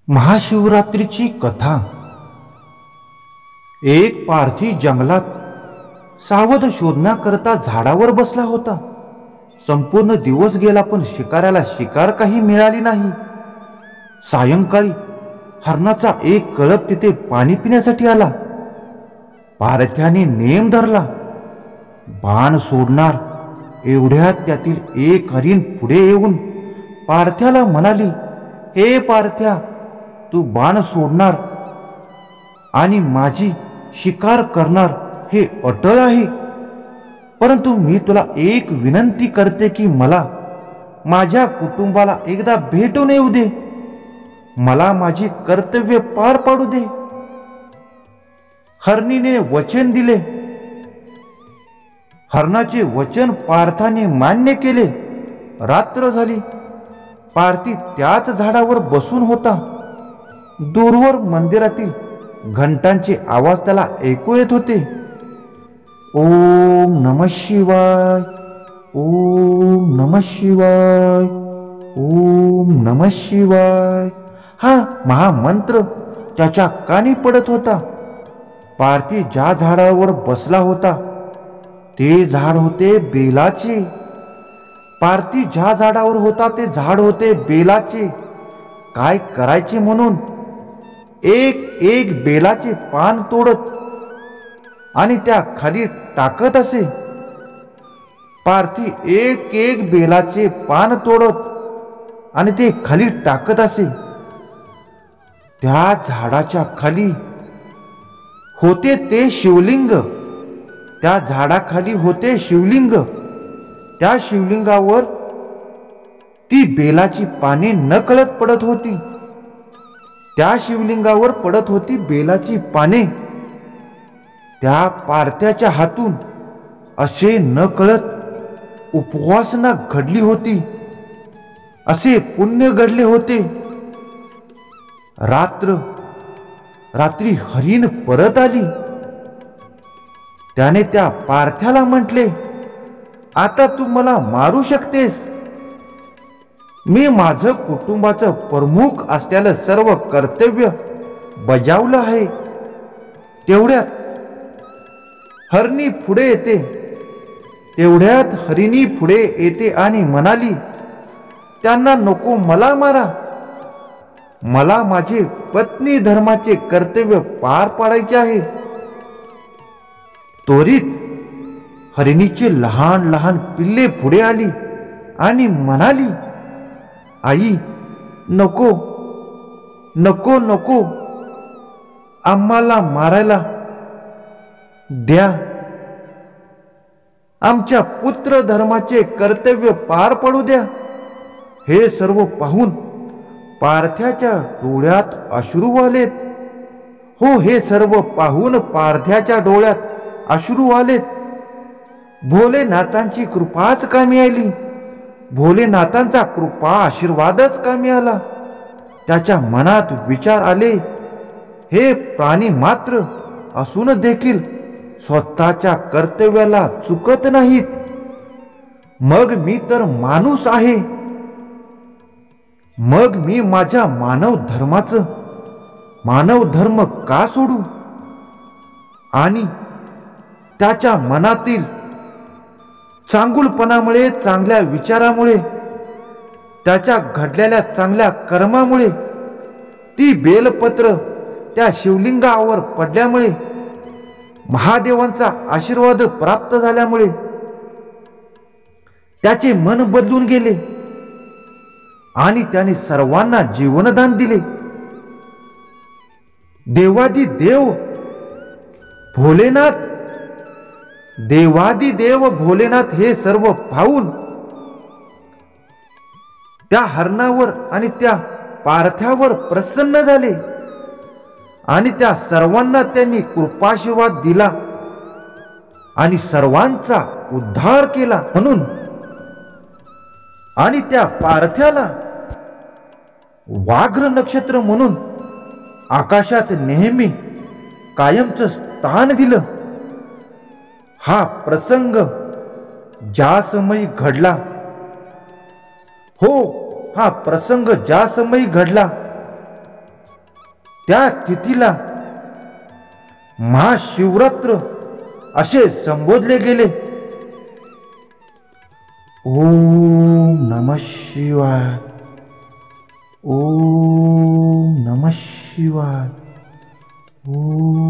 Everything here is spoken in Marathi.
महाशिवरात्रीची कथा। एक पारधी जंगलात सावध शोधण्याकरता झाडावर बसला होता. संपूर्ण दिवस गेला पण शिकाऱ्याला शिकार काही मिळाली नाही. सायंकाळी हरणाचा एक कळप तिथे पाणी पिण्यासाठी आला. पारध्याने नेम धरला, बाण सोडणार. एवढ्यात त्यातील एक हरिण पुढे येऊन पारथ्याला म्हणाली, हे पारथ्या, तू बाण सोडणार आणि माझी शिकार करणार हे अटळ आहे, परंतु मी तुला एक विनंती करते की मला माझ्या कुटुंबाला एकदा भेटून येऊ दे, मला माझी कर्तव्य पार पाडू दे. हरणीने वचन दिले. हरणाचे वचन पार्थाने मान्य केले. रात्र झाली. पार्थी त्याच झाडावर बसून होता. दूरवर मंदिरातील घंटांचे आवाज त्याला ऐकू येत होते. ओम नमः शिवाय, ओम नमः शिवाय, ओम नमः शिवाय हा महामंत्र त्याच्या कानी पडत होता. पार्थी ज्या झाडावर बसला होता ते झाड होते बेलाचे. पार्थी ज्या झाडावर होता ते झाड होते बेलाचे. काय करायचे म्हणून एक एक बेलाचे पान तोडत आणि त्या खाली टाकत असे. पार्थी एक एक बेलाचे पान तोडत आणि ते खाली टाकत असे. त्या झाडाच्या खाली होते ते शिवलिंग. त्या झाडाखाली होते शिवलिंग. त्या शिवलिंगावर ती बेलाची पाने नकळत पडत होती. त्या शिवलिंगावर पडत होती बेलाची पाने. त्या पारथ्याच्या हातून असे नकळत उपासना घडली होती, असे पुण्य घडले होते. रात्री हरिण परत आली. त्याने त्या पारथ्याला म्हटले, आता तू मला मारू शकतेस. मी माझं कुटुंबाचं प्रमुख असलेलं सर्व कर्तव्य बजावलं आहे. तेवढ्यात हरणी पुढे येते. तेवढ्यात हरिणी पुढे येते आणि म्हणाली, त्यांना नको, मला मारा. मला माझे पत्नी धर्माचे कर्तव्य पार पाडायचे आहे. त्वरित हरिणीचे लहान लहान पिल्ले पुढे आली आणि म्हणाली, आई, नको नको नको, आम्हाला मारायला द्या. आमच्या पुत्र धर्माचे कर्तव्य पार पडू द्या. हे सर्व पाहून पारथ्याच्या डोळ्यात अश्रू आलेत. हो, हे सर्व पाहून पारथ्याच्या डोळ्यात अश्रू आलेत. भोलेनाथांची कृपाच कामी आली. भोलेनाथांचा कृपा आशीर्वादच कामी आला. त्याच्या मनात विचार आले, हे प्राणी मात्र असून देखील स्वतःच्या कर्तव्याला चुकत नाहीत. मग मी तर माणूस आहे. मग मी माझ्या मानव धर्म का सोडू? आणि त्याच्या मनातील चांगुलपणामुळे, चांगल्या विचारामुळे, त्याच्या घडलेल्या चांगल्या कर्मामुळे, ती बेलपत्र त्या शिवलिंगावर पडल्यामुळे, महादेवांचा आशीर्वाद प्राप्त झाल्यामुळे त्याचे मन बदलून गेले आणि त्याने सर्वांना जीवनदान दिले. देवादिदेव भोलेनाथ, देवादिदेव भोलेनाथ हे सर्व पाहून त्या हरणावर आणि त्या पारथ्यावर प्रसन्न झाले आणि त्या सर्वांना त्यांनी कृपाशीर्वाद दिला आणि सर्वांचा उद्धार केला म्हणून. आणि त्या पारथ्याला वाघ्र नक्षत्र म्हणून आकाशात नेहमी कायमचं स्थान दिलं. हा प्रसंग ज्या समयी घडला, हो, हा प्रसंग ज्या समयी घडला त्या तिथीला महाशिवरात्र असे संबोधले गेले. ओम नमः शिवाय, ओम नमः शिवाय, ओम